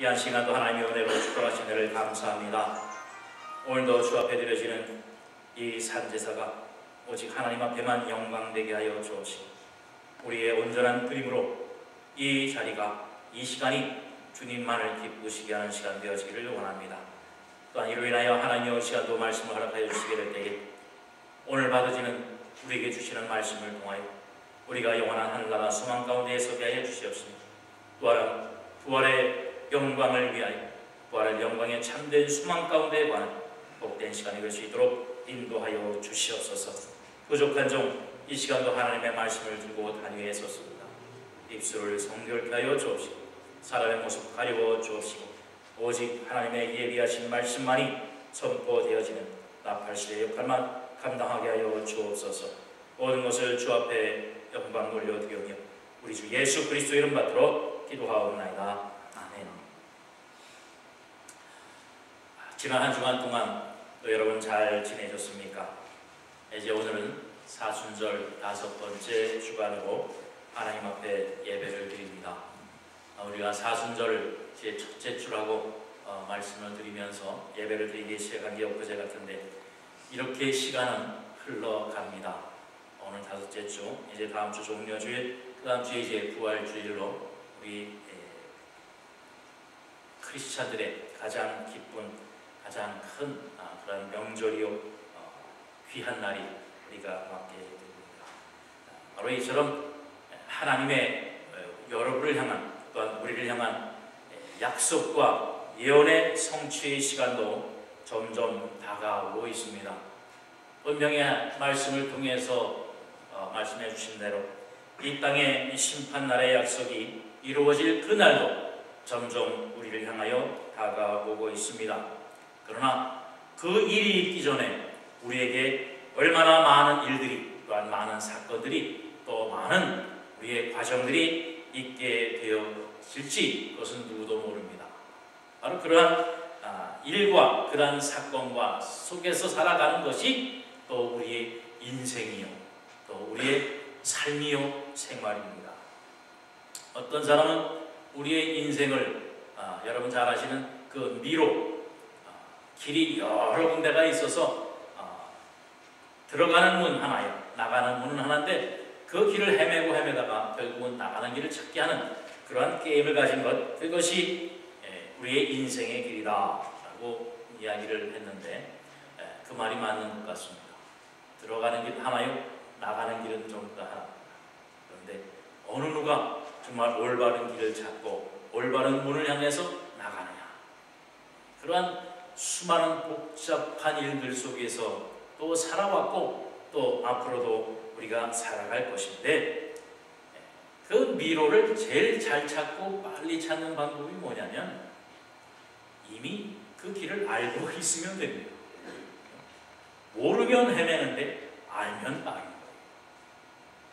이 한 시간도 하나님의 은혜로 축복하신 은혜를 감사합니다. 오늘도 주 앞에 드려지는 이 산제사가 오직 하나님 앞에만 영광되게 하여 주옵시고 우리의 온전한 드림으로 이 자리가, 이 시간이 주님만을 기쁘시게 하는 시간 되어지기를 원합니다. 또한 이로 인하여 하나님의 시간도 말씀을 허락하여 주시게 될 때에 오늘 받아지는 우리에게 주시는 말씀을 통하여 우리가 영원한 하늘나라 소망 가운데 서게 하여 주시옵시고 또한 부활의 영광을 위하여, 부활의 영광의 참된 소망 가운데 관한 복된 시간이 될 수 있도록 인도하여 주시옵소서. 부족한 종 이 시간도 하나님의 말씀을 들고 단위에 섰습니다. 입술을 성결케 하여 주옵시고 사람의 모습 가리워 주옵시고 오직 하나님의 예비하신 말씀만이 선포되어지는 나팔실의 역할만 감당하게 하여 주옵소서. 모든 것을 주 앞에 영광 돌려드리며 우리 주 예수 그리스도 이름 받들어 기도하옵나이다. 아멘. 지난 한 주간 동안 또 여러분 잘 지내셨습니까? 이제 오늘은 사순절 5번째 주간으로 하나님 앞에 예배를 드립니다. 우리가 사순절 제 첫째 주라고 말씀을 드리면서 예배를 드리기 시작한 게 엊그제 같은데 이렇게 시간은 흘러갑니다. 오늘 5째 주, 이제 다음 주 종려주일, 그 다음 주에 이제 부활주일로 우리 크리스찬들의 가장 기쁜, 가장 큰 그런 명절이요 귀한 날이 우리가 맞게 됩니다. 바로 이처럼 하나님의 여러분을 향한, 또한 우리를 향한 약속과 예언의 성취의 시간도 점점 다가오고 있습니다. 분명히 말씀을 통해서 말씀해 주신 대로 이 땅의 심판날의 약속이 이루어질 그날도 점점 우리를 향하여 다가오고 있습니다. 그러나 그 일이 있기 전에 우리에게 얼마나 많은 일들이, 또한 많은 사건들이, 또 많은 우리의 과정들이 있게 되어질지 그것은 누구도 모릅니다. 바로 그러한 일과 그러한 사건과 속에서 살아가는 것이 또 우리의 인생이요, 또 우리의 삶이요, 생활입니다. 어떤 사람은 우리의 인생을 여러분 잘 아시는 그 미로, 길이 여러 군데가 있어서 들어가는 문 하나요, 나가는 문은 하나인데 그 길을 헤매다가 결국은 나가는 길을 찾게 하는 그러한 게임을 가진 것, 그것이 우리의 인생의 길이다 라고 이야기를 했는데 그 말이 맞는 것 같습니다. 들어가는 길 하나요, 나가는 길은 좀 더 하나. 그런데 어느 누가 정말 올바른 길을 찾고 올바른 문을 향해서 나가느냐, 그러한 수많은 복잡한 일들 속에서 또 살아왔고 또 앞으로도 우리가 살아갈 것인데 그 미로를 제일 잘 찾고 빨리 찾는 방법이 뭐냐면 이미 그 길을 알고 있으면 됩니다. 모르면 헤매는데 알면 딱인 거예요.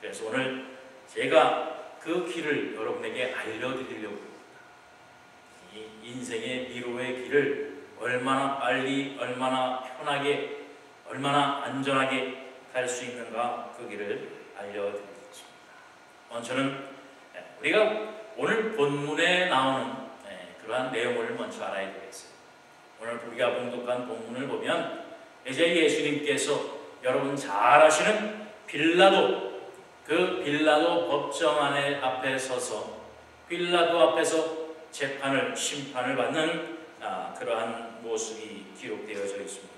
그래서 오늘 제가 그 길을 여러분에게 알려드리려고 합니다. 이 인생의 미로의 길을 얼마나 빨리, 얼마나 편하게, 얼마나 안전하게 갈 수 있는가, 그 길을 알려드리겠습니다. 저는 우리가 오늘 본문에 나오는 그러한 내용을 먼저 알아야 되겠어요. 오늘 우리가 봉독한 본문을 보면 이제 예수님께서 여러분 잘 아시는 그 빌라도 법정 앞에 서서 빌라도 앞에서 심판을 받는 그러한 모습이 기록되어져 있습니다.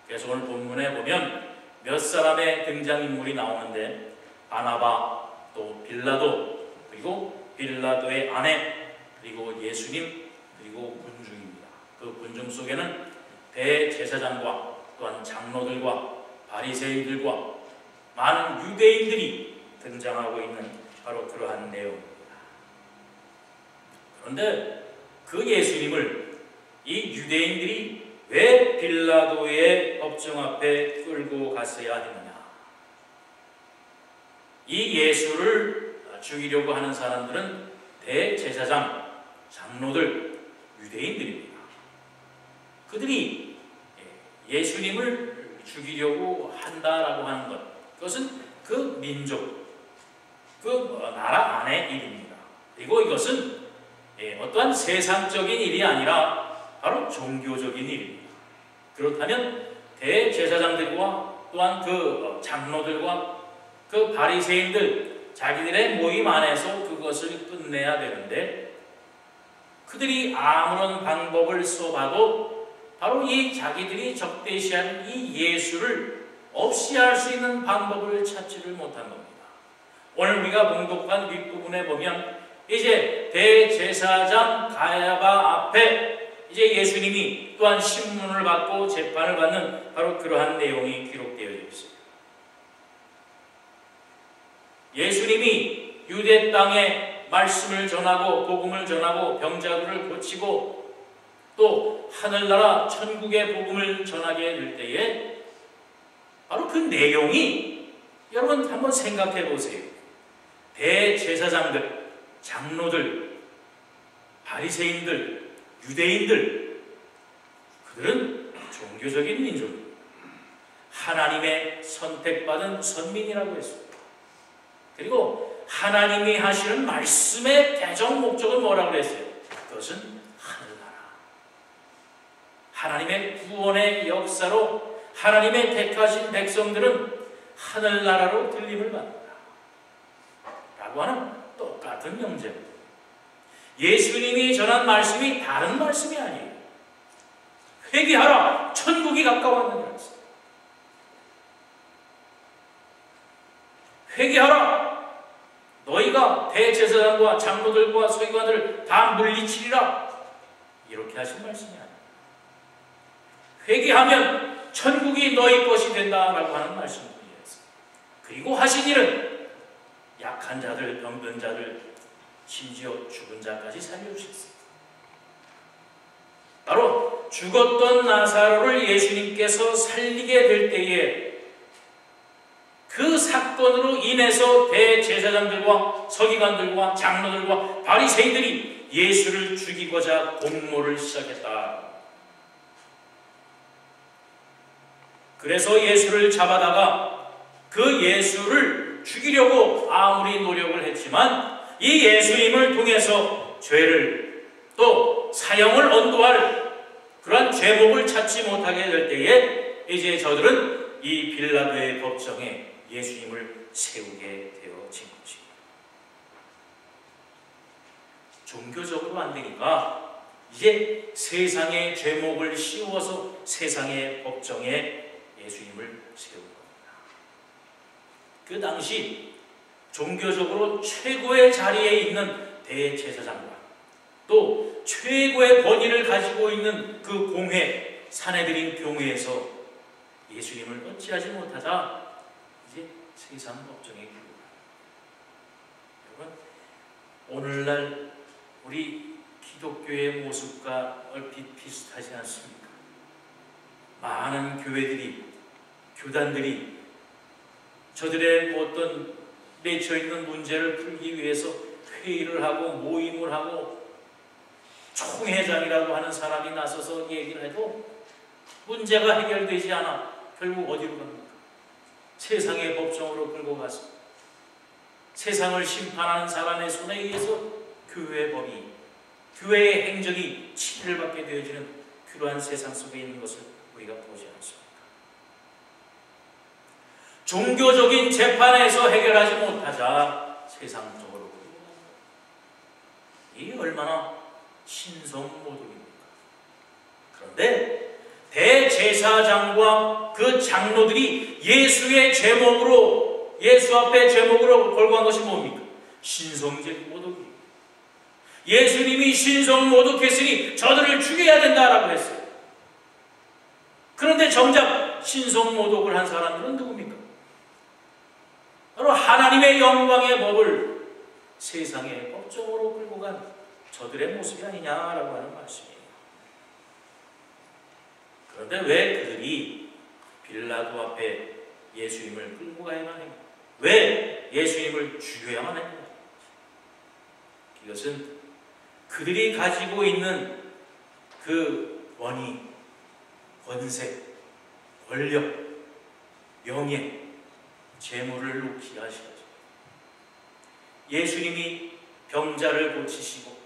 그래서 오늘 본문에 보면 몇 사람의 등장인물이 나오는데 바나바, 또 빌라도, 그리고 빌라도의 아내, 그리고 예수님, 그리고 군중입니다. 그 군중 속에는 대제사장과 또한 장로들과 바리새인들과 많은 유대인들이 등장하고 있는 바로 그러한 내용입니다. 그런데 그 예수님을 이 유대인들이 왜 빌라도의 법정 앞에 끌고 갔어야 했느냐? 이 예수를 죽이려고 하는 사람들은 대제사장, 장로들, 유대인들입니다. 그들이 예수님을 죽이려고 한다라고 하는 것, 그것은 그 민족, 그 나라 안의 일입니다. 그리고 이것은 어떠한 세상적인 일이 아니라 바로 종교적인 일입니다. 그렇다면 대제사장들과 또한 그 장로들과 그 바리새인들 자기들의 모임 안에서 그것을 끝내야 되는데, 그들이 아무런 방법을 써봐도 바로 이 자기들이 적대시하는 이 예수를 없이 할 수 있는 방법을 찾지를 못한 겁니다. 오늘 우리가 봉독한 윗부분에 보면 이제 대제사장 가야바 앞에 이제 예수님이 또한 신문을 받고 재판을 받는 바로 그러한 내용이 기록되어 있습니다. 예수님이 유대 땅에 말씀을 전하고 복음을 전하고 병자들을 고치고 또 하늘나라 천국의 복음을 전하게 될 때에 바로 그 내용이, 여러분 한번 생각해 보세요. 대제사장들, 장로들, 바리새인들, 유대인들, 그들은 종교적인 민족입니다. 하나님의 선택받은 선민이라고 했습니다. 그리고 하나님이 하시는 말씀의 대정 목적은 뭐라고 했어요? 그것은 하늘나라. 하나님의 구원의 역사로 하나님의 택하신 백성들은 하늘나라로 들림을 받는다 라고 하는 똑같은 명제입니다. 예수님이 전한 말씀이 다른 말씀이 아니에요. 회개하라, 천국이 가까웠느니라 했어요. 회개하라, 너희가 대제사장과 장로들과 서기관들을 다 물리치리라, 이렇게 하신 말씀이 아니에요. 회개하면 천국이 너희 것이 된다라고 하는 말씀입니다. 그리고 하신 일은 약한 자들, 병든 자들, 심지어 죽은 자까지 살려주셨습니다. 바로 죽었던 나사로를 예수님께서 살리게 될 때에 그 사건으로 인해서 대제사장들과 서기관들과 장로들과 바리새인들이 예수를 죽이고자 공모를 시작했다. 그래서 예수를 잡아다가 그 예수를 죽이려고 아무리 노력을 했지만 이 예수님을 통해서 죄를 또 사형을 언도할 그러한 죄목을 찾지 못하게 될 때에 이제 저들은 이 빌라도의 법정에 예수님을 세우게 되어진 것입니다. 종교적으로 안 되니까 이제 세상의 죄목을 씌워서 세상의 법정에 예수님을 세운 겁니다. 그 당시 종교적으로 최고의 자리에 있는 대제사장과 또 최고의 권위를 가지고 있는 그 공회, 산헤드린 교회에서 예수님을 어찌하지 못하자 이제 세상 법정에 기록합니다. 여러분, 오늘날 우리 기독교의 모습과 얼핏 비슷하지 않습니까? 많은 교회들이, 교단들이 저들의 어떤 맺혀있는 문제를 풀기 위해서 회의를 하고 모임을 하고 총회장이라고 하는 사람이 나서서 얘기를 해도 문제가 해결되지 않아 결국 어디로 갑니까? 세상의 법정으로 끌고 가서 세상을 심판하는 사람의 손에 의해서 교회의 법이, 교회의 행정이 치를 받게 되어지는 그러한 세상 속에 있는 것을 우리가 보지 않습니다. 종교적인 재판에서 해결하지 못하자 세상적으로, 이 얼마나 신성모독입니까? 그런데 대제사장과 그 장로들이 예수의 제목으로, 예수 앞에 제목으로 걸고 한 것이 뭡니까? 신성모독입니다. 예수님이 신성모독했으니 저들을 죽여야 된다라고 했어요. 그런데 정작 신성모독을 한 사람들은 누굽니까? 바로 하나님의 영광의 법을 세상의 법정으로 끌고 간 저들의 모습이 아니냐라고 하는 말씀이에요. 그런데 왜 그들이 빌라도 앞에 예수님을 끌고 가야만 했냐? 왜 예수님을 죽여야만 했냐? 이것은 그들이 가지고 있는 그 권위, 권세, 권력, 명예, 재물을 놓기 하시죠. 예수님이 병자를 고치시고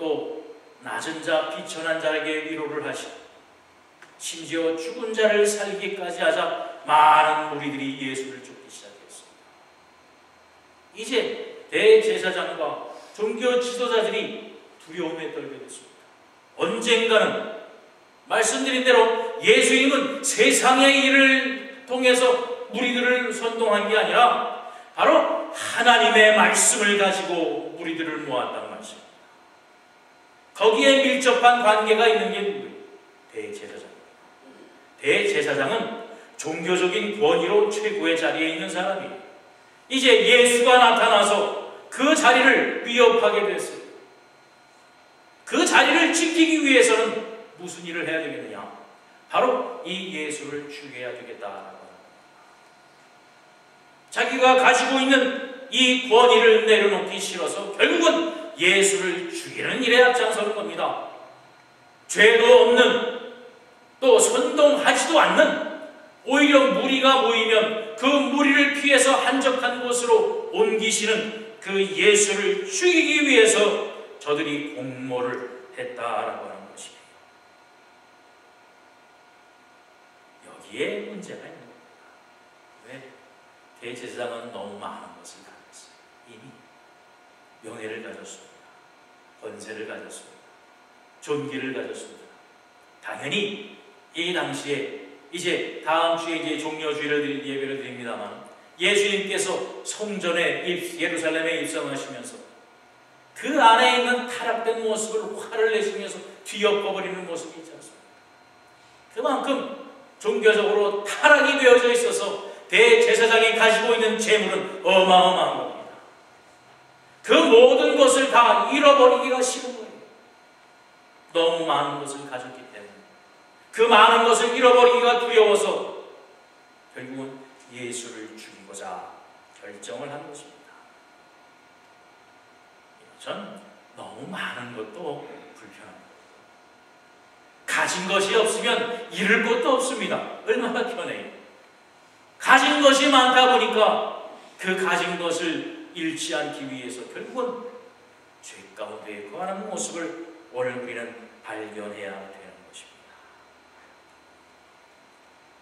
또 낮은 자, 비천한 자에게 위로를 하시고 심지어 죽은 자를 살기까지 하자 많은 무리들이 예수를 쫓기 시작했습니다. 이제 대제사장과 종교 지도자들이 두려움에 떨게 됐습니다. 언젠가는 말씀드린 대로 예수님은 세상의 일을 통해서 무리들을 선동한 게 아니라 바로 하나님의 말씀을 가지고 무리들을 모았다는 말씀입니다. 거기에 밀접한 관계가 있는 게 누구예요? 대제사장. 대제사장은 종교적인 권위로 최고의 자리에 있는 사람이에요. 이제 예수가 나타나서 그 자리를 위협하게 됐어요. 그 자리를 지키기 위해서는 무슨 일을 해야 되겠느냐? 바로 이 예수를 죽여야 되겠다라고 합니다. 자기가 가지고 있는 이 권위를 내려놓기 싫어서 결국은 예수를 죽이는 일에 앞장서는 겁니다. 죄도 없는, 또 선동하지도 않는, 오히려 무리가 모이면 그 무리를 피해서 한적한 곳으로 옮기시는 그 예수를 죽이기 위해서 저들이 공모를 했다라고 하는 것이에요. 여기에 문제가 있는 겁니다. 왜? 대제사장은 너무 많은 것을 가졌어요. 이미 명예를 가졌습니다. 권세를 가졌습니다. 존귀를 가졌습니다. 당연히 이 당시에 이제 다음 주에 이제 종려주일을 예배를 드립니다만 예수님께서 성전에 예루살렘에 입성하시면서 그 안에 있는 타락된 모습을 화를 내시면서 뒤엎어버리는 모습이 있지 않습니까? 그만큼 종교적으로 타락이 되어져 있어서 대제사장이 가지고 있는 재물은 어마어마한 겁니다. 그 모든 것을 다 잃어버리기가 싫은 거예요. 너무 많은 것을 가졌기 때문에 그 많은 것을 잃어버리기가 두려워서 결국은 예수를 죽이고자 결정을 한 것입니다. 전 너무 많은 것도 불편합니다. 가진 것이 없으면 잃을 것도 없습니다. 얼마나 편해요. 가진 것이 많다 보니까 그 가진 것을 잃지 않기 위해서 결국은 죄 가운데 거하는 모습을 오늘 우리는 발견해야 되는 것입니다.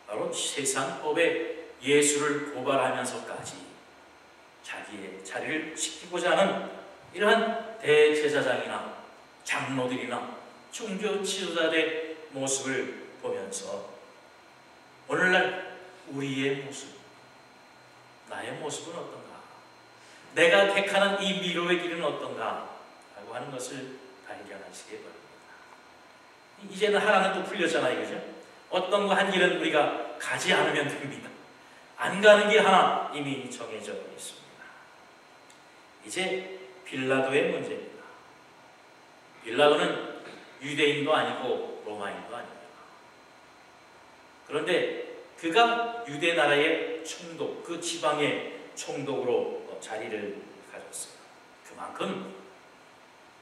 바로 세상법에 예수를 고발하면서까지 자기의 자리를 지키고자 하는 이러한 대제사장이나 장로들이나 종교 지도자들의 모습을 보면서 오늘날 우리의 모습, 나의 모습은 어떤가? 내가 택하는 이 미로의 길은 어떤가? 라고 하는 것을 발견하시기 바랍니다. 이제는 하나는 또 풀렸잖아요, 그죠? 어떤 거 한 길은 우리가 가지 않으면 됩니다. 안 가는 길 하나 이미 정해져 있습니다. 이제 빌라도의 문제입니다. 빌라도는 유대인도 아니고 로마인도 아닙니다. 그런데 그가 유대 나라의 총독, 그 지방의 총독으로 자리를 가졌어요. 그만큼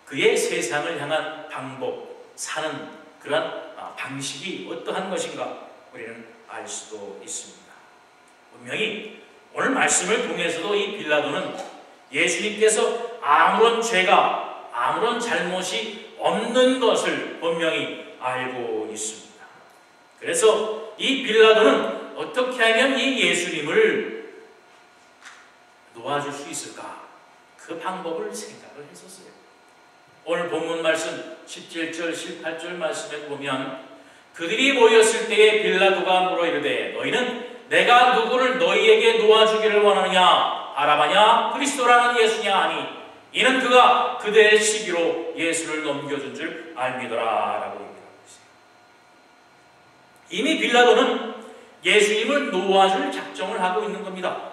그의 세상을 향한 방법, 사는 그러한 방식이 어떠한 것인가 우리는 알 수도 있습니다. 분명히 오늘 말씀을 통해서도 이 빌라도는 예수님께서 아무런 죄가, 아무런 잘못이 없는 것을 분명히 알고 있습니다. 그래서 이 빌라도는 어떻게 하면 이 예수님을 놓아줄 수 있을까? 그 방법을 생각을 했었어요. 오늘 본문 말씀 17절, 18절 말씀에 보면 그들이 모였을 때에 빌라도가 물어 이르되 너희는 내가 누구를 너희에게 놓아주기를 원하느냐? 바라바냐? 그리스도라는 예수냐? 하니 이는 그가 그들의 시기로 예수를 넘겨준 줄 알미더라 라고 얘기하고 있어요. 이미 빌라도는 예수님을 놓아줄 작정을 하고 있는 겁니다.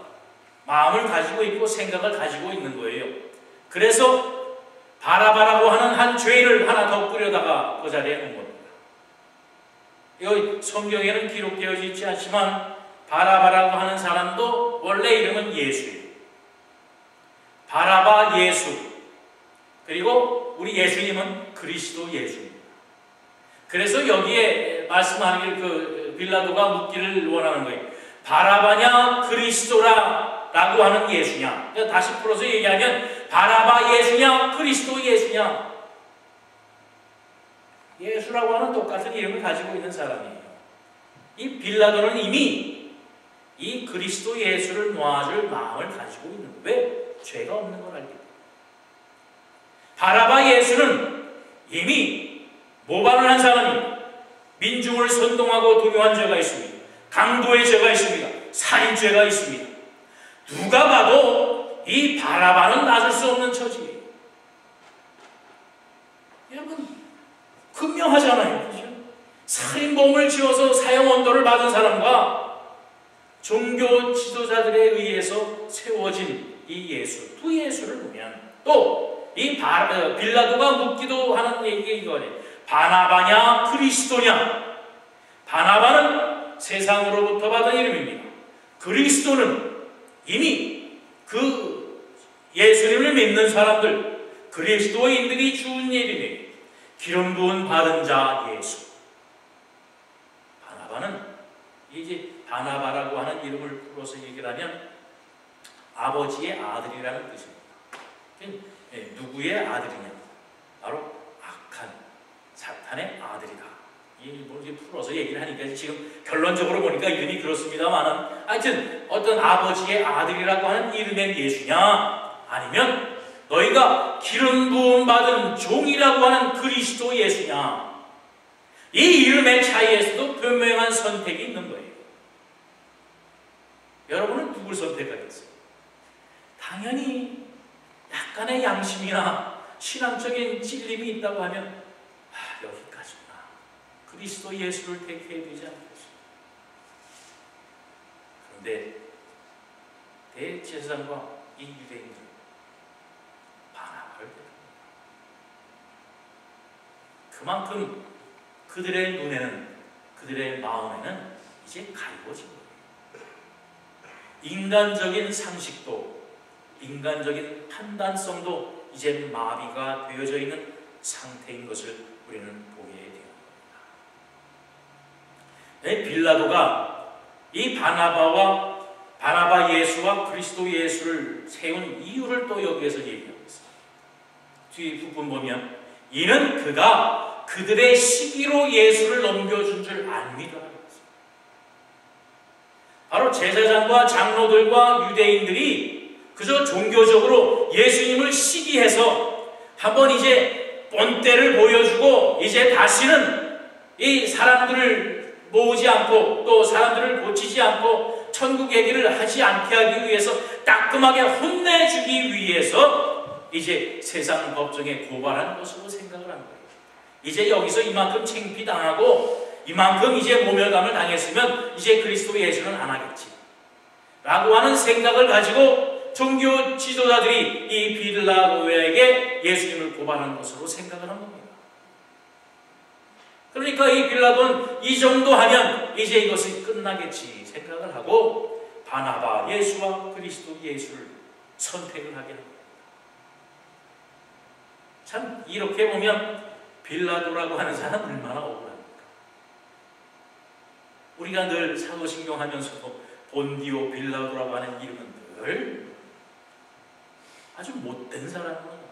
마음을 가지고 있고 생각을 가지고 있는 거예요. 그래서 바라바라고 하는 한 죄인을 하나 더 꾸려다가 그 자리에 놓은 겁니다. 이거 성경에는 기록되어 있지 않지만 바라바라고 하는 사람도 원래 이름은 예수예요. 바라바 예수, 그리고 우리 예수님은 그리스도 예수입니다. 그래서 여기에 말씀하는 그 빌라도가 묻기를 원하는 거예요. 바라바냐 그리스도라 라고 하는 예수냐? 다시 풀어서 얘기하면 바라바 예수냐 그리스도 예수냐? 예수라고 하는 똑같은 이름을 가지고 있는 사람이에요. 이 빌라도는 이미 이 그리스도 예수를 놓아줄 마음을 가지고 있는 거예요. 왜? 죄가 없는 걸 알기 때문에. 바라바 예수는 이미 모반을 한 사람입니다. 민중을 선동하고 동요한 죄가 있습니다. 강도의 죄가 있습니다. 살인죄가 있습니다. 누가 봐도 이 바라바는 놔줄 수 없는 처지예요. 여러분, 분명하잖아요. 그렇죠? 살인범을 지어서 사형 언도를 받은 사람과 종교 지도자들에 의해서 세워진 이 예수, 두 예수를 보면 또 이 빌라도가 묻기도 하는 얘기가 이거예요. 바나바냐 그리스도냐. 바나바는 세상으로부터 받은 이름입니다. 그리스도는 이미 그 예수님을 믿는 사람들, 그리스도인들이 주은 이름이에요. 기름 부은 바른 자 예수. 바나바는 이제 바나바라고 하는 이름을 풀어서 얘기를 하면 아버지의 아들이라는 뜻입니다. 누구의 아들이냐? 바로 악한 사탄의 아들이다. 이렇게 풀어서 얘기를 하니까 지금 결론적으로 보니까 이름이 그렇습니다만, 하여튼 어떤 아버지의 아들이라고 하는 이름의 예수냐, 아니면 너희가 기름 부음 받은 종이라고 하는 그리스도 예수냐, 이 이름의 차이에서도 분명한 선택이 있는 거예요. 여러분은 누굴 선택하겠어요? 당연히 약간의 양심이나 신앙적인 찔림이 있다고 하면 여기까지구나, 그리스도 예수를 택해야 되지 않겠습니까? 그런데 대제사장과 이 유대인들은 바나바를 택합니다. 그만큼 그들의 눈에는, 그들의 마음에는 이제 가리워진 거예요. 인간적인 상식도, 인간적인 판단성도 이제 마비가 되어져 있는 상태인 것을 우리는 보게 되는 겁니다. 빌라도가 이 바나바 예수와 그리스도 예수를 세운 이유를 또 여기에서 얘기하고 있습니다. 뒤 부분 보면 이는 그가 그들의 시기로 예수를 넘겨준 줄 압니다. 바로 제사장과 장로들과 유대인들이 그저 종교적으로 예수님을 시기해서 한번 이제 본때를 보여주고 이제 다시는 이 사람들을 모으지 않고 또 사람들을 고치지 않고 천국 얘기를 하지 않게 하기 위해서 따끔하게 혼내주기 위해서 이제 세상 법정에 고발한 것으로 생각을 한 거예요. 이제 여기서 이만큼 창피당하고 이만큼 이제 모멸감을 당했으면 이제 그리스도 예수는 안 하겠지 라고 하는 생각을 가지고 종교 지도자들이 이 빌라도에게 예수님을 고발한 것으로 생각을 한 겁니다. 그러니까 이 빌라도는 이 정도 하면 이제 이것이 끝나겠지 생각을 하고 바나바 예수와 그리스도 예수를 선택을 하게 합니다. 참 이렇게 보면 빌라도라고 하는 사람은 얼마나 억울합니까? 우리가 늘 사도신경 하면서도 본디오 빌라도라고 하는 이름은 늘 아주 못된 사람입니다.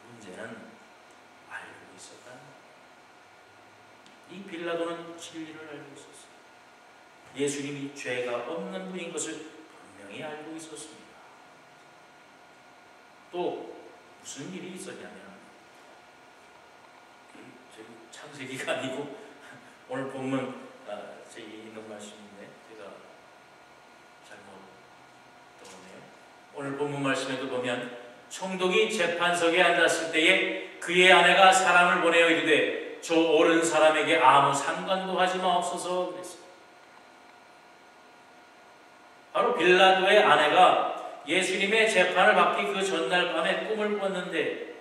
문제는 알고 있었다. 이 빌라도는 진리를 알고 있었어요. 예수님이 죄가 없는 분인 것을 분명히 알고 있었습니다. 또 무슨 일이 있었냐면 창세기가 아니고 오늘 본문 저기 있는 말씀인데 제가 잘못 떠오르네요. 오늘 본문 말씀에도 보면 총독이 재판석에 앉았을 때에 그의 아내가 사람을 보내어 이르되 저 옳은 사람에게 아무 상관도 하지 마옵소서 그랬어요. 바로 빌라도의 아내가 예수님의 재판을 받기 그 전날 밤에 꿈을 꿨는데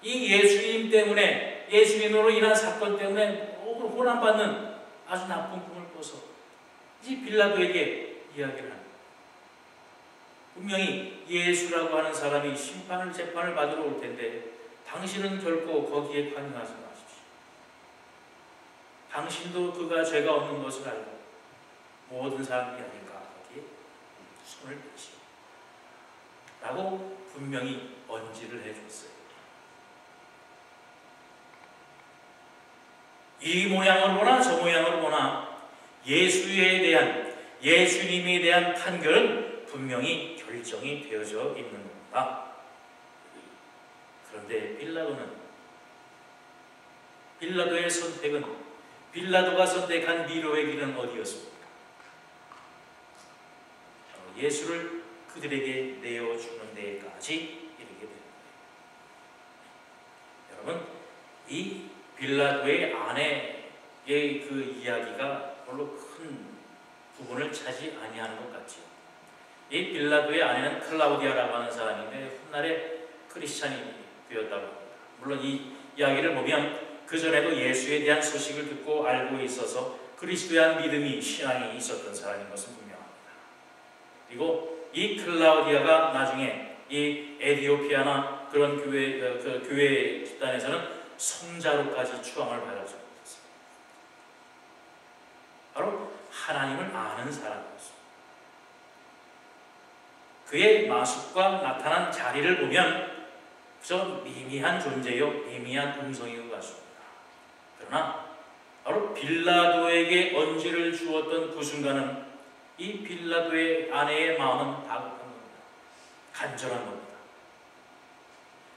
이 예수님 때문에, 예수님으로 인한 사건 때문에 호난받는 아주 나쁜 꿈을 꿔서 이 빌라도에게 이야기를 합니다. 분명히 예수라고 하는 사람이 심판을, 재판을 받으러 올 텐데 당신은 결코 거기에 관여하지 마십시오. 당신도 그가 죄가 없는 것을 알고 모든 사람들이 아닐까 거기에 손을 대시오 라고 분명히 언지를 해줬어요. 이 모양을 보나 저 모양을 보나 예수님에 대한 판결은 분명히 결정이 되어져 있는 겁니다. 그런데 빌라도의 선택은, 빌라도가 선택한 미로의 길은 어디였습니까? 예수를 그들에게 내어주는 데까지 이르게 됩니다. 여러분, 이 빌라도의 아내의 그 이야기가 별로 큰 부분을 차지 아니하는 것 같죠. 이 빌라도의 아내는 클라우디아라고 하는 사람인데 훗날에 크리스찬이 되었다고 합니다. 물론 이 이야기를 보면 그전에도 예수에 대한 소식을 듣고 알고 있어서 그리스도에 대한 믿음이, 신앙이 있었던 사람인 것은 분명합니다. 그리고 이 클라우디아가 나중에 이 에디오피아나 그런 교회 집단에서는 성자로까지 추앙을 받았습니다. 바로 하나님을 아는 사람이었습니다. 그의 마습과 나타난 자리를 보면 그저 미미한 존재요, 미미한 음성인 것 같습니다. 그러나 바로 빌라도에게 언지를 주었던 그 순간은 이 빌라도의 아내의 마음은 다급한 겁니다. 간절한 겁니다.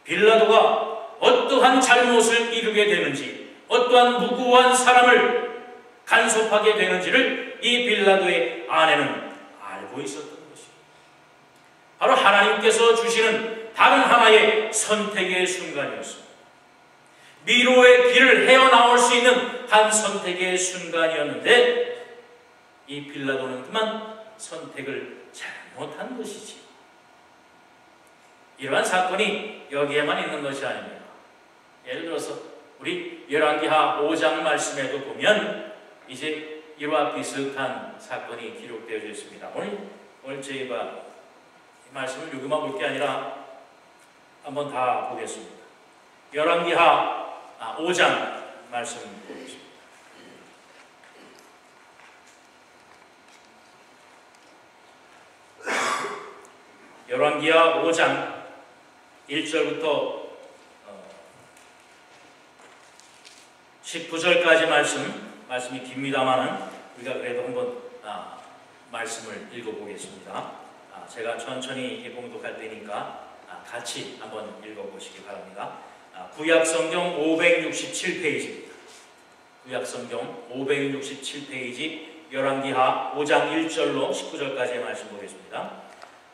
빌라도가 어떠한 잘못을 이루게 되는지, 어떠한 무고한 사람을 간섭하게 되는지를 이 빌라도의 아내는 알고 있었던 것입니다. 바로 하나님께서 주시는 다른 하나의 선택의 순간이었습니다. 미로의 길을 헤어나올 수 있는 한 선택의 순간이었는데 이 빌라도는 그만 선택을 잘못한 것이지. 이러한 사건이 여기에만 있는 것이 아닙니다. 예를 들어서 우리 열왕기하 5장 말씀에도 보면 이제 이와 비슷한 사건이 기록되어 있습니다. 오늘 저희가 이 말씀을 읽어만 볼 게 아니라 한번 다 보겠습니다. 열왕기하 5장 말씀 보겠습니다. 열왕기하 5장 1절부터 19절까지 말씀이 깁니다만은 우리가 그래도 한번 말씀을 읽어보겠습니다. 제가 천천히 봉독할 테니까 같이 한번 읽어보시기 바랍니다. 구약성경 567페이지입니다. 구약성경 567페이지 열왕기하 5장 1절로 19절까지의 말씀 보겠습니다.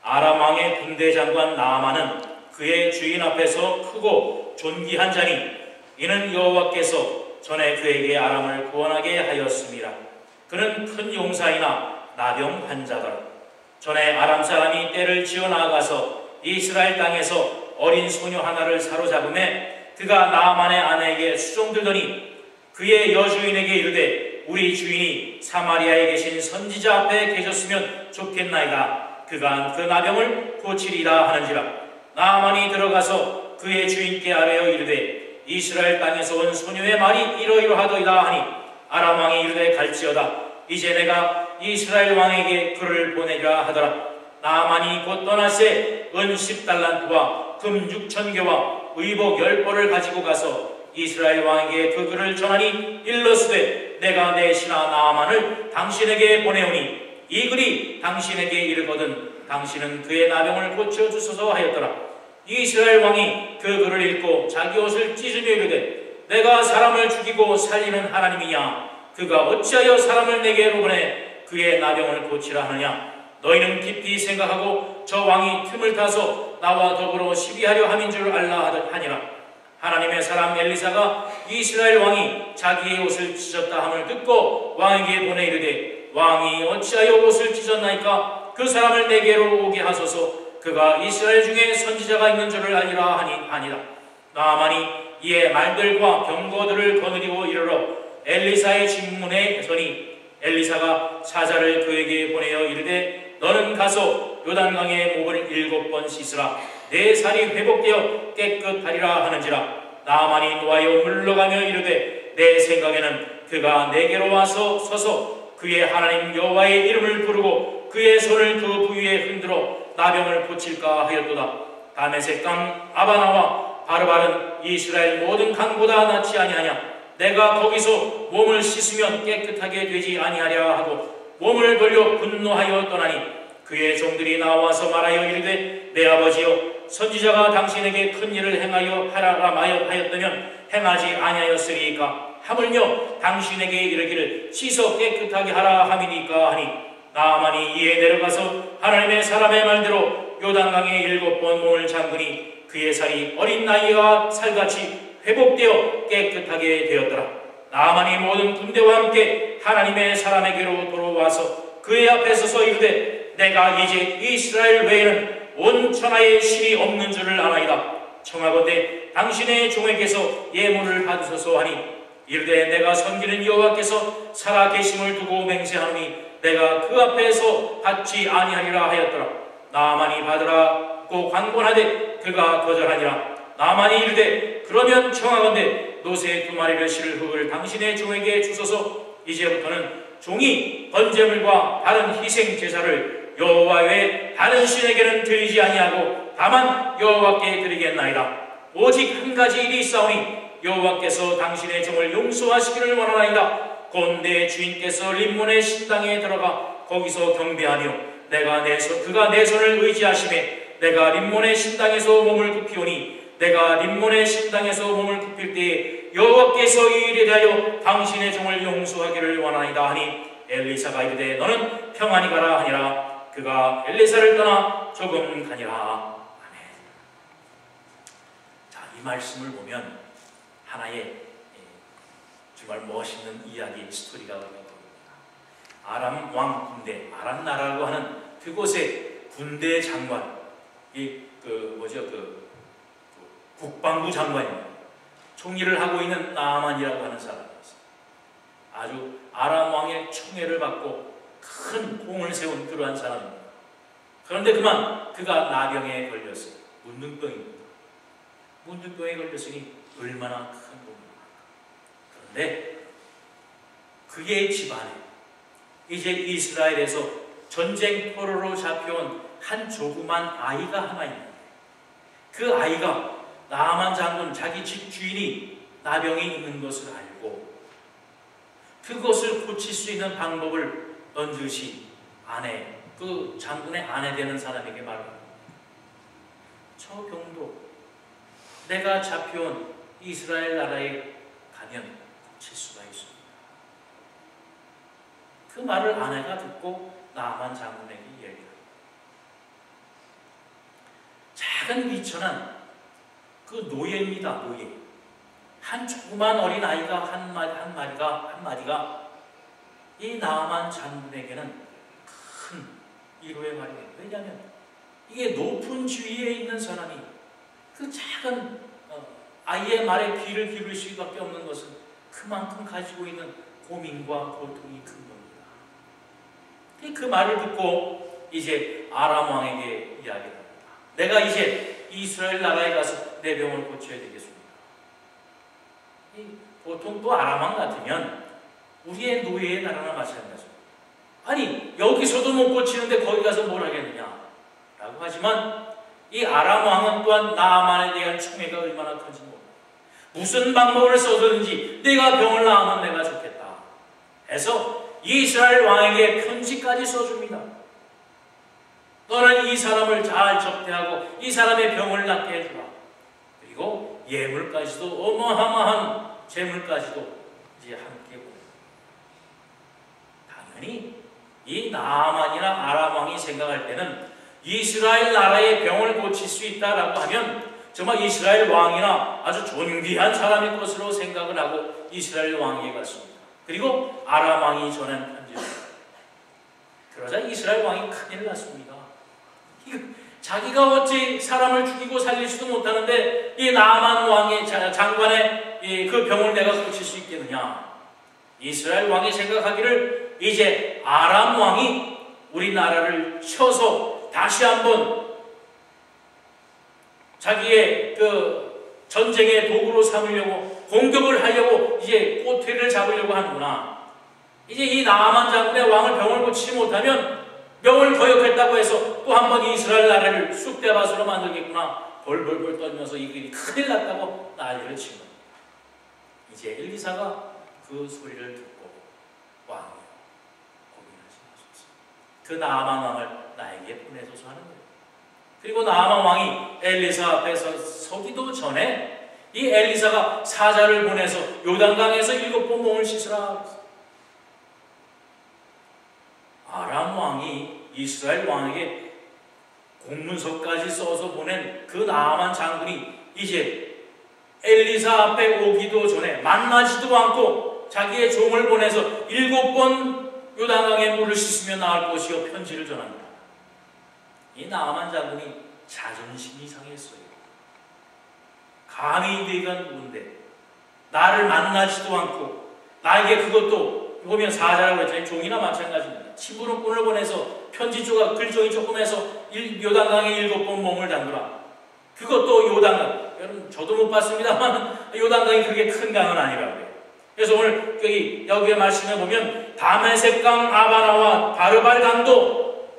아람 왕의 군대 장관 나아만은 그의 주인 앞에서 크고 존귀한 자니 이는 여호와께서 전에 그에게 아람을 구원하게 하였습니다. 그는 큰 용사이나 나병 환자더라. 전에 아람 사람이 떼를 지어 나아가서 이스라엘 땅에서 어린 소녀 하나를 사로잡음에 그가 나아만의 아내에게 수종들더니 그의 여주인에게 이르되 우리 주인이 사마리아에 계신 선지자 앞에 계셨으면 좋겠나이다. 그가 그 나병을 고치리라 하는지라. 나아만이 들어가서 그의 주인께 아뢰어 이르되 이스라엘 땅에서 온 소녀의 말이 이러이러하더이다 하니 아람 왕이 이르되 갈지어다. 이제 내가 이스라엘 왕에게 그를 보내리라 하더라. 나아만이 곧 떠나세 은 10달란트와 금 6,000개와 의복 10벌을 가지고 가서 이스라엘 왕에게 그 글을 전하니 일러스되 내가 내 신하 나아만을 당신에게 보내오니 이 글이 당신에게 이르거든 당신은 그의 나병을 고쳐주소서 하였더라. 이스라엘 왕이 그 글을 읽고 자기 옷을 찢으며 이르되 내가 사람을 죽이고 살리는 하나님이냐. 그가 어찌하여 사람을 내게로 보내 그의 나병을 고치라 하느냐. 너희는 깊이 생각하고 저 왕이 틈을 타서 나와 더불어 시비하려 함인 줄 알라 하니라. 하나님의 사람 엘리사가 이스라엘 왕이 자기의 옷을 찢었다 함을 듣고 왕에게 보내 이르되 왕이 어찌하여 옷을 찢었나이까. 그 사람을 내게로 오게 하소서. 그가 이스라엘 중에 선지자가 있는 줄을 알리라 하니라. 나아만이 이에 말들과 병거들을 거느리고 이르러 엘리사의 진문에 서니 엘리사가 사자를 그에게 보내어 이르되 너는 가서 요단강에 목을 7번 씻으라. 내 살이 회복되어 깨끗하리라 하는지라. 나아만이 노하여 물러가며 이르되 내 생각에는 그가 내게로 와서 서서 그의 하나님 여호와의 이름을 부르고 그의 손을 그 부위에 흔들어 나병을 고칠까 하였도다. 다메섹강 아바나와 바르발은 이스라엘 모든 강보다 낫지 아니하냐. 내가 거기서 몸을 씻으면 깨끗하게 되지 아니하랴 하고 몸을 돌려 분노하여 떠나니 그의 종들이 나와서 말하여 이르되 내 아버지여 선지자가 당신에게 큰 일을 행하여 하라 하였다면 행하지 아니하였으리이까 하물며 당신에게 이르기를 씻어 깨끗하게 하라 함이니까 하니 나아만이 이에 내려가서 하나님의 사람의 말대로 요단강에 7번 몸을 잠그니 그의 살이 어린 나이가 살같이 회복되어 깨끗하게 되었더라. 나아만이 모든 군대와 함께 하나님의 사람에게로 돌아와서 그의 앞에 서서 이르되 내가 이제 이스라엘 외에는 온 천하에 신이 없는 줄을 아나이다. 청하건대 당신의 종에게서 예물을 받으소서 하니 이르되 내가 섬기는 여호와께서 살아계심을 두고 맹세하노니 내가 그 앞에서 받지 아니하리라 하였더라. 나아만이 받으라고 관건하되 그가 거절하니라. 나아만이 이르되 그러면 청하건대 노새 2마리를 실을 흙을 당신의 종에게 주소서. 이제부터는 종이 번제물과 다른 희생 제사를 여호와 외에 다른 신에게는 드리지 아니하고 다만 여호와께 드리겠나이다. 오직 한 가지 일이 있사오니 여호와께서 당신의 종을 용서하시기를 원하나이다. 곧 내 주인께서 림몬의 신당에 들어가 거기서 경배하며 그가 내 손을 의지하심에 내가 림몬의 신당에서 몸을 굽히오니 내가 림몬의 신당에서 몸을 굽힐 때에 여호와께서 이 일에 대하여 당신의 종을 용서하기를 원하나이다 하니 엘리사가 이르되 너는 평안히 가라 하니라. 그가 엘리사를 떠나 조금 가니라. 아멘. 자, 이 말씀을 보면 하나의 정말 멋있는 이야기 스토리가 우리가 보입니다. 아람 왕 군대, 아람 나라라고 하는 그곳의 군대 장관, 국방부 장관입니다. 총리를 하고 있는 나아만이라고 하는 사람이었어요. 아주 아람 왕의 총애를 받고 큰 공을 세운 그러한 사람입니다. 그런데 그가 나병에 걸렸어요. 문둥병입니다. 문둥병에 걸렸으니 얼마나 큰 공입니까? 그런데 그의 집안에 이제 이스라엘에서 전쟁 포로로 잡혀온 한 조그만 아이가 하나 있는데 그 아이가 나아만 장군 자기 집 주인이 나병이 있는 것을 알고 그것을 고칠 수 있는 방법을 넌지시 그 장군의 아내 되는 사람에게 말합니다. 저 병도 내가 잡혀온 이스라엘 나라에 가면 고칠 수가 있습니다. 그 말을 아내가 듣고 나아만 장군에게 이야기합니다. 작은 비천한 그 노예입니다. 노예. 한 조그만 어린 아이가 한 마디가 이 나아만 장군에게는 큰 위로의 말이에요. 왜냐하면 이게 높은 지위에 있는 사람이 그 작은 아이의 말에 귀를 기울일 수밖에 없는 것은 그만큼 가지고 있는 고민과 고통이 큰 겁니다. 그 말을 듣고 이제 아람 왕에게 이야기합니다. 내가 이제 이스라엘 나라에 가서 내 병을 고쳐야 되겠습니다. 보통 또 아람 왕 같으면 우리의 노예의 나라나 마찬가지입니다. 아니 여기서도 못 고치는데 거기 가서 뭘 하겠느냐 라고 하지만 이 아람 왕은 또한 나아만에 대한 총애가 얼마나 큰지 모릅니다. 무슨 방법을 써서든지 내가 병을 나으면 내가 좋겠다 해서 이스라엘 왕에게 편지까지 써줍니다. 너는 이 사람을 잘 접대하고 이 사람의 병을 낫게 해주라. 그리고 예물까지도 어마어마한 재물까지도 이제 함께 보냅니다. 당연히 이 나아만이나 아람 왕이 생각할 때는 이스라엘 나라의 병을 고칠 수 있다라고 하면 정말 이스라엘 왕이나 아주 존귀한 사람의 것으로 생각을 하고 이스라엘 왕에게 갔습니다. 그리고 아람 왕이 전한 편지입니다. 그러자 이스라엘 왕이 큰일 났습니다. 자기가 어찌 사람을 죽이고 살릴 수도 못하는데 이 나아만 왕의 장관의 그 병을 내가 고칠 수 있겠느냐. 이스라엘 왕이 생각하기를 이제 아람 왕이 우리나라를 쳐서 다시 한번 자기의 그 전쟁의 도구로 삼으려고 공격을 하려고 이제 꼬투리를 잡으려고 하는구나. 이제 이 나아만 장군의 왕을 병을 고치지 못하면 명을 거역했다고 해서 또 한 번 이스라엘 나라를 쑥대밭으로 만들겠구나. 벌벌벌 떨면서 이 길이 큰일 났다고 난리를 친 겁니다. 이제 엘리사가 그 소리를 듣고 왕이여 고민하지 마소서. 그 나아만 왕을 나에게 보내소서 하는 거예요. 그리고 나아만 왕이 엘리사 앞에서 서기도 전에 이 엘리사가 사자를 보내서 요단강에서 7번 몸을 씻으라. 아람 왕이 이스라엘 왕에게 공문서까지 써서 보낸 그 나아만 장군이 이제 엘리사 앞에 오기도 전에 만나지도 않고 자기의 종을 보내서 7번 요단강에 물을 씻으며 나을 것이요 편지를 전합니다. 이 나아만 장군이 자존심이 상했어요. 감히 네가 누군데 나를 만나지도 않고 나에게 그것도 보면 사자라고 했잖아요. 종이나 마찬가지입니다. 친부름꾼을 보내서 편지 조각 글종이 조금 해서 요단강에 7번 몸을 담그라. 그것도 요단강. 여러분 저도 못 봤습니다만 요단강이 그렇게 큰 강은 아니라고요. 그래서 오늘 여기에 말씀해 보면 다메섹강 아바나와 바르발 강도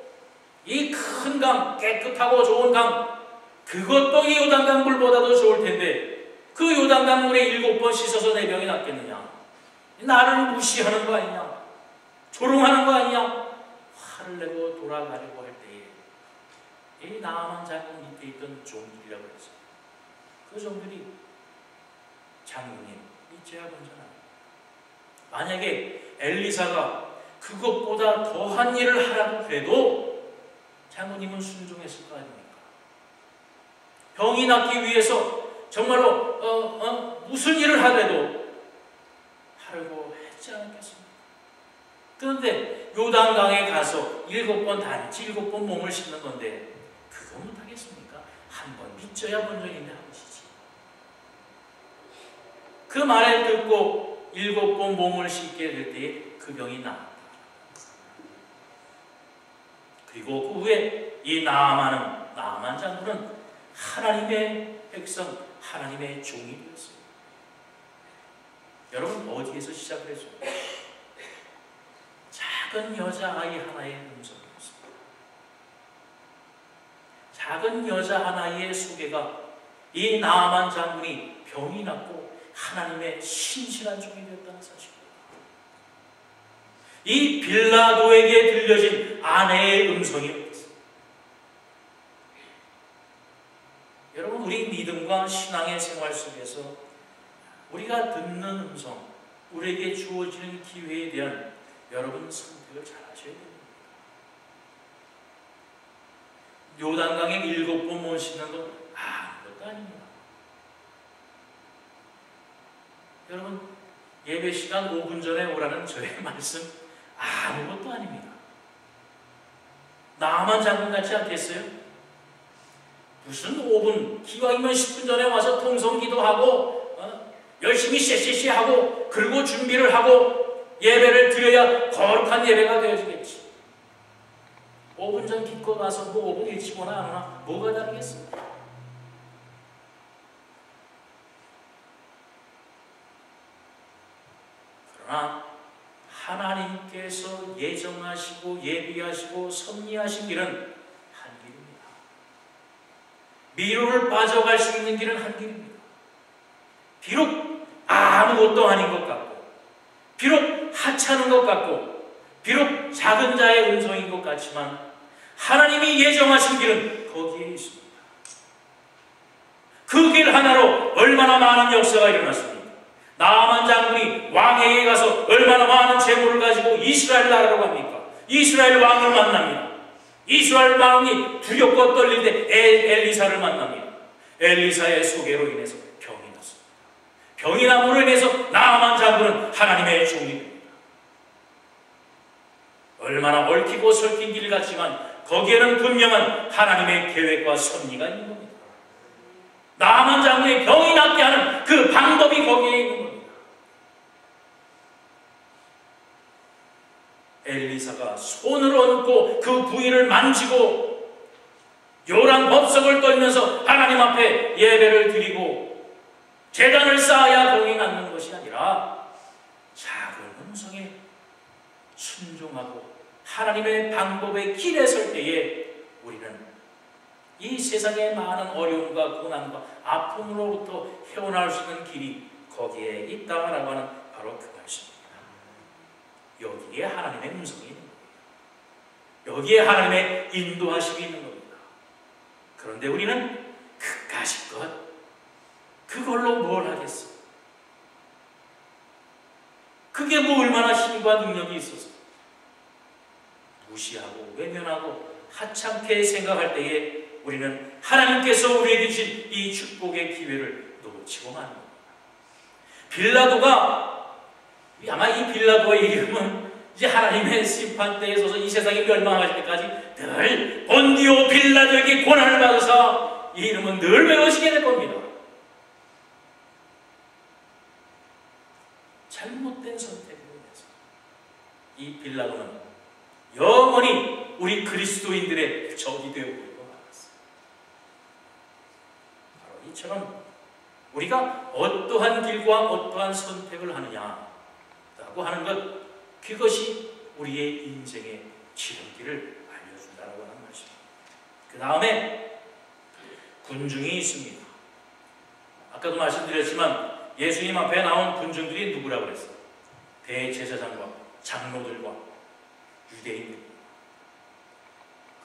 이 큰 강, 깨끗하고 좋은 강, 그것도 이 요단강 물보다도 좋을 텐데 그 요단강 물에 7번 씻어서 내 병이 낫겠느냐? 나를 무시하는 거 아니냐? 조롱하는 거 아니냐? 화를 내고 돌아가려고 할 때에 이 나아만 장군 밑에 있던 종들이라고 했어요. 그 종들이 장군님 이제야 먼저나 만약에 엘리사가 그것보다 더한 일을 하라고 해도 장군님은 순종했을 거 아닙니까? 병이 낫기 위해서 정말로 무슨 일을 하더라도 하려고 했지 않겠습니까? 그런데 요단강에 가서 7번 단지 7번 몸을 씻는 건데 그거 못하겠습니까? 한 번 믿져야 본전인데 한 것이지. 그 말을 듣고 7번 몸을 씻게 될 때에 그 병이 나았다. 그리고 그 후에 이 나아만 장군은 하나님의 백성, 하나님의 종이 되었어요. 여러분 어디에서 시작을 했어요? 작은 여자아이 하나의 음성이었습니다. 작은 여자 하나의 소개가 이 나아만 장군이 병이 났고 하나님의 신실한 종이 되었다는 사실입니다. 이 빌라도에게 들려진 아내의 음성이었습니다. 여러분 우리 믿음과 신앙의 생활 속에서 우리가 듣는 음성, 우리에게 주어지는 기회에 대한 여러분 선택을 잘 하셔야 됩니다. 요단강에 7번 몸 씻는 건 아무것도 아닙니다. 여러분 예배 시간 5분 전에 오라는 저의 말씀 아무것도 아닙니다. 나만 장군 같지 않겠어요? 무슨 5분, 기왕이면 10분 전에 와서 통성기도하고 열심히 쎄쎄쎄하고 그리고 준비를 하고 예배를 드려야 거룩한 예배가 되어지겠지. 5분 전 기껏 와서 뭐 5분 일찍 오나 안 오나 뭐가 다르겠습니까? 그러나 하나님께서 예정하시고 예비하시고 섭리하신 길은 한 길입니다. 미로를 빠져갈 수 있는 길은 한 길입니다. 비록 아무것도 아닌 것 같고 비록 하찮은 것 같고 비록 작은 자의 음성인 것 같지만 하나님이 예정하신 길은 거기에 있습니다. 그 길 하나로 얼마나 많은 역사가 일어났습니까? 나아만 장군이 왕에게 가서 얼마나 많은 재물을 가지고 이스라엘 나라로 갑니까? 이스라엘 왕을 만납니다. 이스라엘 왕이 두렵고 떨릴 때 엘리사를 만납니다. 엘리사의 소개로 인해서 병이 났습니다. 병이 남으로 인해서 나아만 장군은 하나님의 종이 됩니다. 얼마나 얽히고 설킨 길 같지만 거기에는 분명한 하나님의 계획과 섭리가 있는 겁니다. 나아만 장군의 병이 낫게 하는 그 방법이 거기에 있는 겁니다. 엘리사가 손으로 얹고 그 부위를 만지고 요란 법석을 떨면서 하나님 앞에 예배를 드리고 제단을 쌓아야 병이 낫는 것이 아니라 작은 음성에 순종하고 하나님의 방법의 길에 설 때에 우리는 이 세상의 많은 어려움과 고난과 아픔으로부터 헤어나올 수 있는 길이 거기에 있다라고 하는 바로 그 말씀입니다. 여기에 하나님의 음성이 있는 겁니다. 여기에 하나님의 인도하심이 있는 겁니다. 그런데 우리는 그까짓 것, 그걸로 뭘 하겠어? 그게 뭐 얼마나 힘과 능력이 있어서 무시하고 외면하고 하찮게 생각할 때에 우리는 하나님께서 우리에게 주신 이 축복의 기회를 놓치고 마는 겁니다. 빌라도가, 아마 이 빌라도의 이름은 이제 하나님의 심판대에 서서 이 세상이 멸망할 때까지 늘 본디오 빌라도에게 고난을 받아서 이 이름은 늘 외워지게 될 겁니다. 잘못된 선택으로 인해서 이 빌라도는 영원히 우리 그리스도인들의 적이 되어버리고 말았어요. 바로 이처럼 우리가 어떠한 길과 어떠한 선택을 하느냐라고 하는 것, 그것이 우리의 인생의 지름길을 알려준다라고 하는 말씀입니다. 그 다음에 군중이 있습니다. 아까도 말씀드렸지만 예수님 앞에 나온 군중들이 누구라고 그랬어요? 대제사장과 장로들과 유대인들.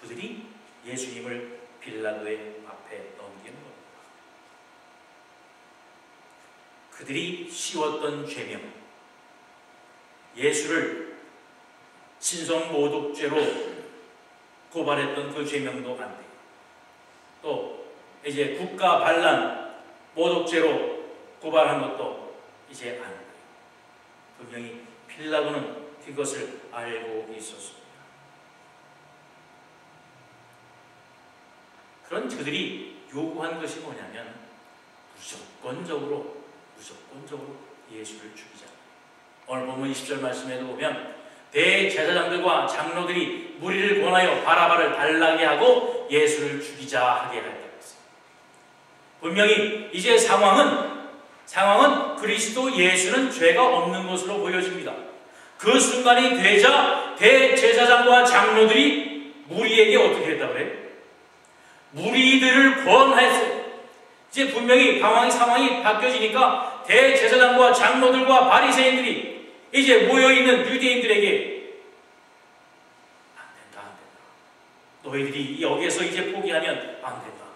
그들이 예수님을 빌라도의 앞에 넘기는 겁니다. 그들이 씌웠던 죄명, 예수를 신성 모독죄로 고발했던 그 죄명도 안 돼요. 또 이제 국가 반란 모독죄로 고발한 것도 이제 안 돼요. 분명히 빌라도는 그것을 알고 있었습니다. 그런 그들이 요구한 것이 뭐냐면 무조건적으로 예수를 죽이자. 오늘 본문 20절 말씀에도 보면 대제사장들과 장로들이 무리를 권하여 바라바를 달라게 하고 예수를 죽이자 하게 할 때였어요. 분명히 이제 상황은 그리스도 예수는 죄가 없는 것으로 보여집니다. 그 순간이 되자 대제사장과 장로들이 무리에게 어떻게 했다고 그래요? 무리들을 권하였어요. 이제 분명히 상황이 바뀌어지니까 대제사장과 장로들과 바리새인들이 이제 모여있는 유대인들에게 안 된다. 너희들이 여기에서 이제 포기하면 안 된다.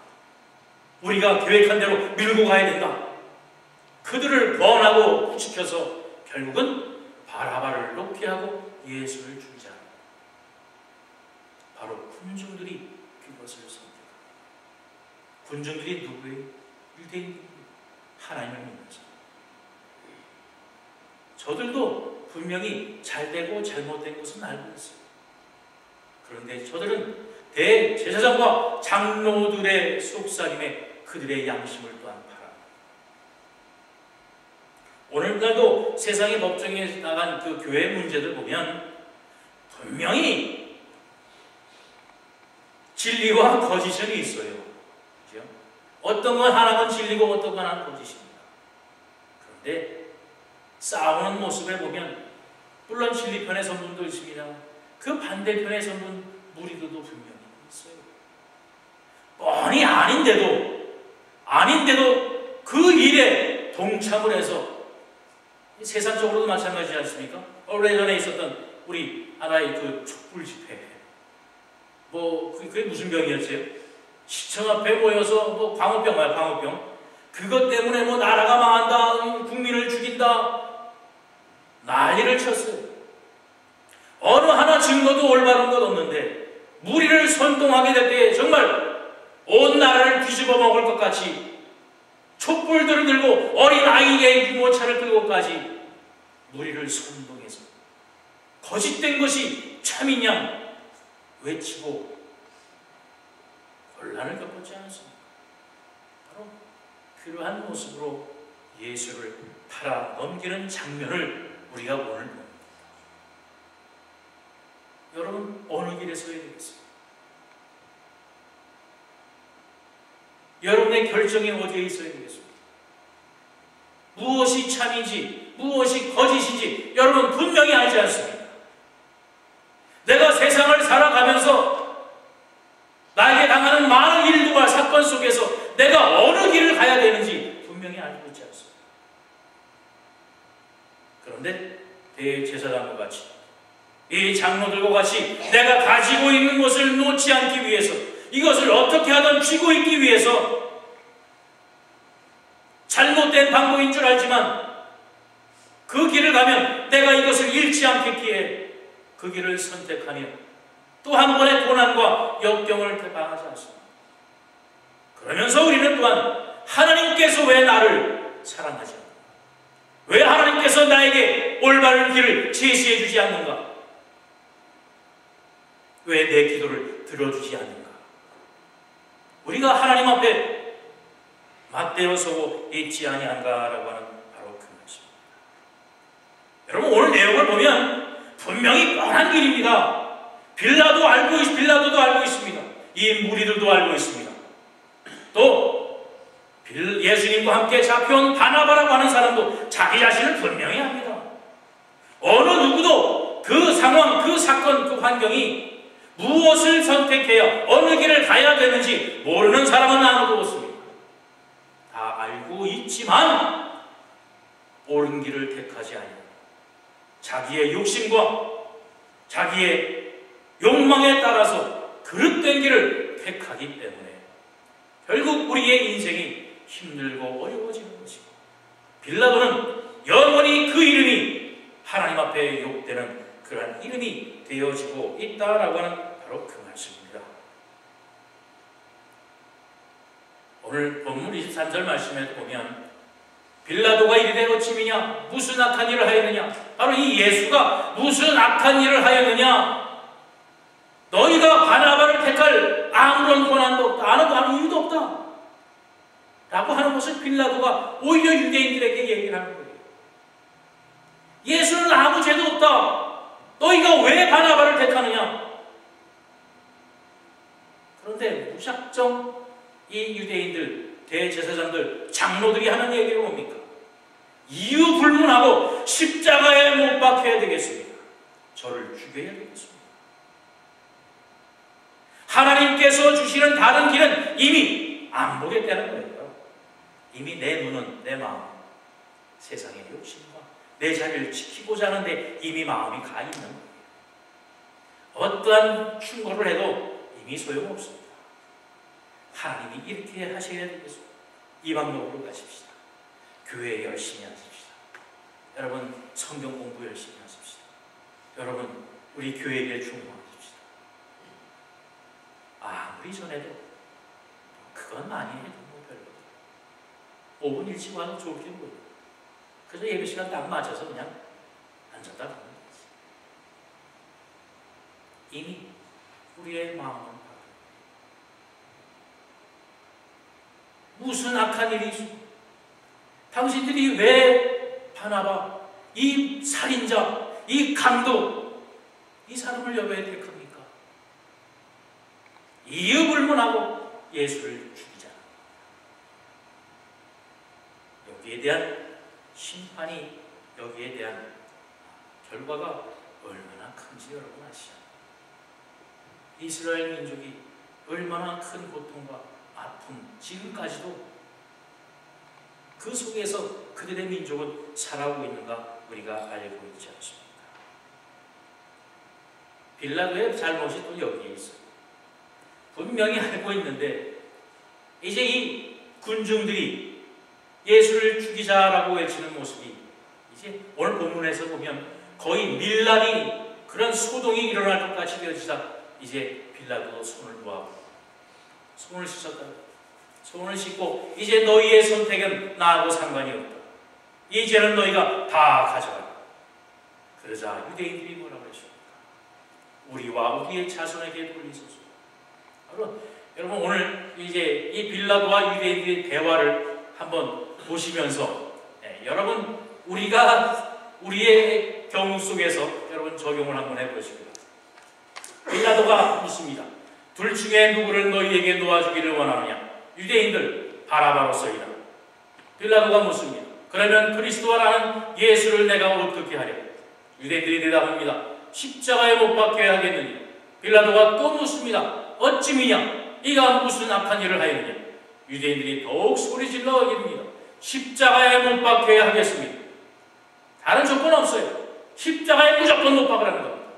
우리가 계획한 대로 밀고 가야 된다. 그들을 권하고 부추겨서 결국은 바라바를 놓게 하고 예수를 죽이자. 바로 군중들이 그것을 선택합니다. 군중들이 누구예요? 유대인들이 하나님을 믿는 사람. 저들도 분명히 잘되고 잘못된 것은 알고 있어요. 그런데 저들은 대제사장과 장로들의 속삭임에 그들의 양심을 또한 팔아. 오늘날도 세상의 법정에 나간 그 교회 문제들 보면 분명히 진리와 거짓은 있어요. 그렇죠? 어떤 건 하나는 진리고 어떤 건 하나는 거짓입니다. 그런데 싸우는 모습을 보면 물론 진리 편의 성분도 있습니다. 그 반대편의 성분 무리들도 분명히 있어요. 뻔히 아닌데도 그 일에 동참을 해서 세상적으로도 마찬가지지 않습니까? 오래전에 있었던 우리 하나의 그 촛불 집회, 그게 무슨 병이었어요? 시청 앞에 모여서 광우병. 그것 때문에 나라가 망한다, 국민을 죽인다, 난리를 쳤어요. 어느 하나 증거도 올바른 것 없는데 무리를 선동하게 될 때 정말 온 나라를 뒤집어 먹을 것 같이 촛불들을 들고 어린 아이의 유모차를 들고까지 무리를 선동해서 거짓된 것이 참인 양 외치고 곤란을 겪었지 않았습니까? 바로 그러한 모습으로 예수를 팔아 넘기는 장면을 우리가 오늘 봅니다. 여러분, 어느 길에 서야 되겠습니까? 여러분의 결정이 어디에 있어야 되겠습니까? 무엇이 참인지 무엇이 거짓인지 여러분 분명히 알지 않습니까? 내가 세상을 살아가면서 나에게 당하는 많은 일들과 사건 속에서 내가 어느 길을 가야 되는지 분명히 알고 있지 않습니까? 그런데 대제사장과 같이, 이 장로들과 같이 내가 가지고 있는 것을 놓지 않기 위해서, 이것을 어떻게 하든 쥐고 있기 위해서 잘못된 방법인 줄 알지만 그 길을 가면 내가 이것을 잃지 않겠기에 그 길을 선택하며 또 한 번의 고난과 역경을 당하지 않습니다. 그러면서 우리는 또한 하나님께서 왜 나를 사랑하지 않는가? 왜 하나님께서 나에게 올바른 길을 제시해 주지 않는가? 왜 내 기도를 들어주지 않는가? 우리가 하나님 앞에 맞대어 서고 있지 아니한가라고 하는 바로 그 말씀입니다. 여러분, 오늘 내용을 보면 분명히 뻔한 길입니다. 빌라도도 알고 있습니다. 이 무리들도 알고 있습니다. 또 예수님과 함께 잡혀온 바나바라고 하는 사람도 자기 자신을 분명히 합니다. 어느 누구도 그 상황, 그 사건, 그 환경이 무엇을 선택해야 어느 길을 가야 되는지 모르는 사람은 아무도 없습니다. 다 알고 있지만 옳은 길을 택하지 아니하고 자기의 욕심과 자기의 욕망에 따라서 그릇된 길을 택하기 때문에 결국 우리의 인생이 힘들고 어려워지는 것이고, 빌라도는 영원히 그 이름이 하나님 앞에 욕되는 그러한 이름이 되어지고 있다라고 하는 바로 그 말씀입니다. 오늘 본문 23절 말씀에 보면 빌라도가 이르되 어찌미냐? 무슨 악한 일을 하였느냐? 바로 이 예수가 무슨 악한 일을 하였느냐? 너희가 바나바를 택할 아무런 권한도 없다. 아무 이유도 없다. 라고 하는 것을 빌라도가 오히려 유대인들에게 얘기를 하는 거예요. 예수는 아무 죄도 없다. 너희가 왜 바나바를 택하느냐? 그런데 무작정 이 유대인들, 대제사장들, 장로들이 하는 얘기가 뭡니까? 이유 불문하고 십자가에 못 박혀야 되겠습니다. 저를 죽여야 되겠습니다. 하나님께서 주시는 다른 길은 이미 안 보겠다는 거예요. 이미 내 눈은, 내 마음, 세상의 욕심과 내 자리를 지키고자 하는데 이미 마음이 가 있는 거예요. 어떠한 충고를 해도 이미 소용없습니다. 하나님이 이렇게 하셔야 되겠습니다. 이 방법으로 가십시다. 교회 열심히 하십시다. 여러분, 성경 공부 열심히 하십시다. 여러분, 우리 교회에 중보하십시다. 아무리 전에도 그건 많이 해도 뭐 별로 5분 일찍 와도 좋게 보여요. 그래서 예배 시간 딱 맞춰서 그냥 앉았다 가는 거지. 이미 우리의 마음은 무슨 악한 일이 있어? 당신들이 왜 바나바, 이 살인자, 이 강도, 이 사람을 여배에 택합니까? 이유 불문하고 예수를 죽이잖아. 여기에 대한 심판이, 여기에 대한 결과가 얼마나 큰지 여러분 아시죠? 이스라엘 민족이 얼마나 큰 고통과 아픔, 지금까지도 그 속에서 그들의 민족은 살아오고 있는가 우리가 알고 있지 않습니까? 빌라도의 잘못이 또 여기에 있어요. 분명히 알고 있는데 이제 이 군중들이 예수를 죽이자라고 외치는 모습이 이제 오늘 본문에서 보면 거의 밀란이, 그런 소동이 일어날 것 같이 되어지자 이제 빌라도 손을 놓아고 손을 씻었다. 손을 씻고 이제 너희의 선택은 나하고 상관이 없다. 이제는 너희가 다 가져가라. 그러자 유대인들이 뭐라고 했습니까? 우리와 우리의 자손에게 돌리소서. 여러분, 오늘 이제 이 빌라도와 유대인들의 대화를 한번 보시면서 여러분, 우리가 우리의 경우 속에서 여러분 적용을 한번 해보십니다. 빌라도가 묻습니다. 둘 중에 누구를 너희에게 놓아주기를 원하느냐? 유대인들, 바라바로서이다. 빌라도가 묻습니다. 그러면 그리스도라는 예수를 내가 어떻게 하랴? 유대인들이 대답합니다. 십자가에 못 박혀야 하겠느냐? 빌라도가 또 묻습니다. 어찌미냐? 이가 무슨 악한 일을 하였느냐? 유대인들이 더욱 소리질러 이릅니다. 십자가에 못 박혀야 하겠습니다. 다른 조건 없어요. 십자가에 무조건 못 박으라는 겁니다.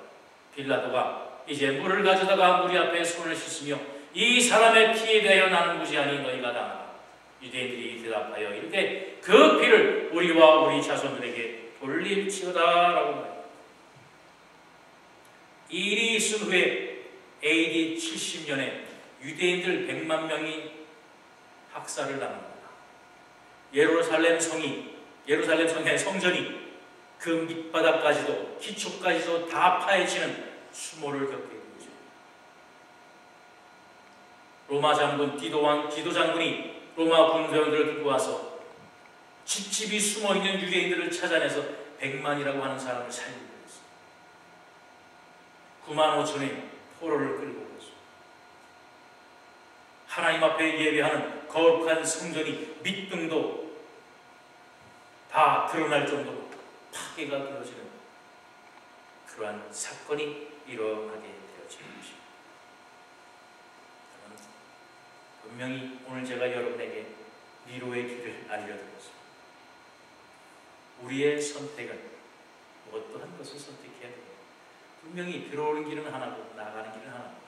빌라도가 이제 물을 가져다가 무리 앞에 손을 씻으며 이 사람의 피에 대하여 나는 무지하니 너희가 당하라. 유대인들이 대답하여 이르되 그 피를 우리와 우리 자손들에게 돌릴지어다라고 말합니다. 이 일이 있은 후에 AD 70년에 유대인들 100만 명이 학살을 당합니다. 예루살렘 성의 성전이 그 밑바닥까지도 기초까지도 다 파헤치는 수모를 겪게 되죠. 로마 장군 디도 장군이 로마 군병들을 들고 와서 집집이 숨어있는 유대인들을 찾아내서 100만이라고 하는 사람을 살리고 그랬어요. 9만 5천의 포로를 끌고 그랬어요. 하나님 앞에 예배하는 거룩한 성전이 밑등도 다 드러날 정도로 파괴가 되어지는 그러한 사건이 일어나게 되어지는 것입니다. 분명히 오늘 제가 여러분에게 미로의 길을 알려드렸습니다. 우리의 선택은 어떠한 것을 선택해야 됩니다. 분명히 들어오는 길은 하나고 나가는 길은 하나입니다.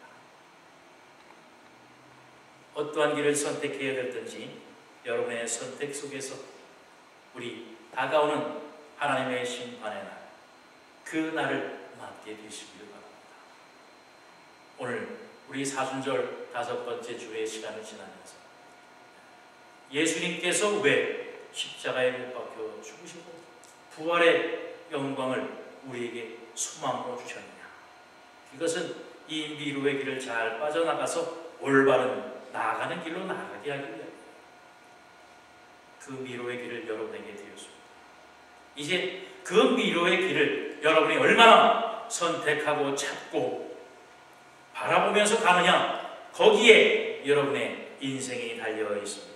어떠한 길을 선택해야 될든지 여러분의 선택 속에서 우리 다가오는 하나님의 심판의 날, 그 날을 맞게 되시기를 바랍니다. 오늘 우리 사순절 5번째 주의 시간을 지나면서 예수님께서 왜 십자가에 못 박혀 죽으시고 부활의 영광을 우리에게 소망으로 주셨느냐, 이것은 이 미로의 길을 잘 빠져나가서 올바른 나아가는 길로 나아가게 하기 위함입니다. 그 미로의 길을 여러분에게 드렸습니다. 이제 그 미로의 길을 여러분이 얼마나 선택하고 찾고 바라보면서 가느냐, 거기에 여러분의 인생이 달려 있습니다.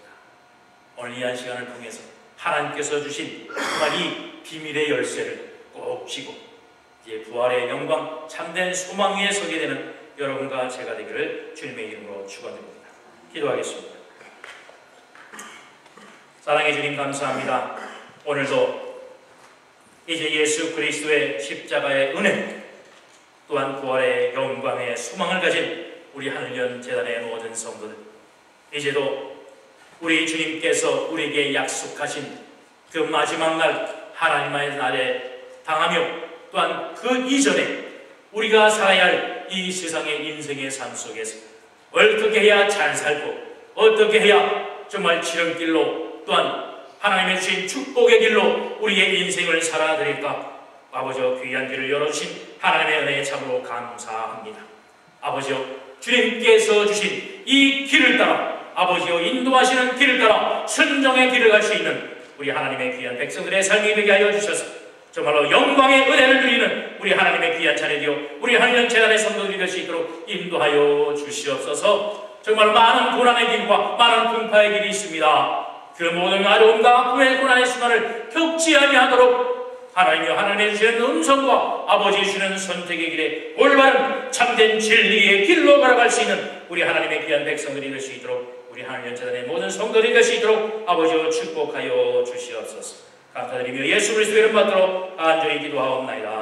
오늘 이 한 시간을 통해서 하나님께서 주신 정말 이 비밀의 열쇠를 꼭 쥐고 이제 부활의 영광, 참된 소망 위에 서게 되는 여러분과 제가 되기를 주님의 이름으로 축원드립니다. 기도하겠습니다. 사랑해 주님 감사합니다. 오늘도 이제 예수 그리스도의 십자가의 은혜, 또한 부활의 영광의 소망을 가진 우리 하늘연 재단의 모든 성도들, 이제도 우리 주님께서 우리에게 약속하신 그 마지막 날, 하나님의 날에 당하며 또한 그 이전에 우리가 살아야 할 이 세상의 인생의 삶 속에서 어떻게 해야 잘 살고, 어떻게 해야 정말 지름길로 또한 하나님의 주신 축복의 길로 우리의 인생을 살아드릴까, 아버지여 귀한 길을 열어주신 하나님의 은혜에 참으로 감사합니다. 아버지여 주님께서 주신 이 길을 따라, 아버지여 인도하시는 길을 따라 순종의 길을 갈 수 있는 우리 하나님의 귀한 백성들의 삶이 되게 하여 주셔서 정말로 영광의 은혜를 누리는 우리 하나님의 귀한 자녀되어 우리 하늘연 재단의 성도들이 될 수 있도록 인도하여 주시옵소서. 정말 많은 고난의 길과 많은 분파의 길이 있습니다. 그 모든 어려움과 아픔의 고난의 순간을 겪지 아니하도록 하나님이여 하나님의 주시는 음성과 아버지 주시는 선택의 길에 올바른 참된 진리의 길로 걸어갈 수 있는 우리 하나님의 귀한 백성들이 될 수 있도록 우리 하늘연 재단의 모든 성도들이 될 수 있도록 아버지여 축복하여 주시옵소서. 감사드리며 예수 그리스도의 이름 받들어 간절히 기도하옵나이다.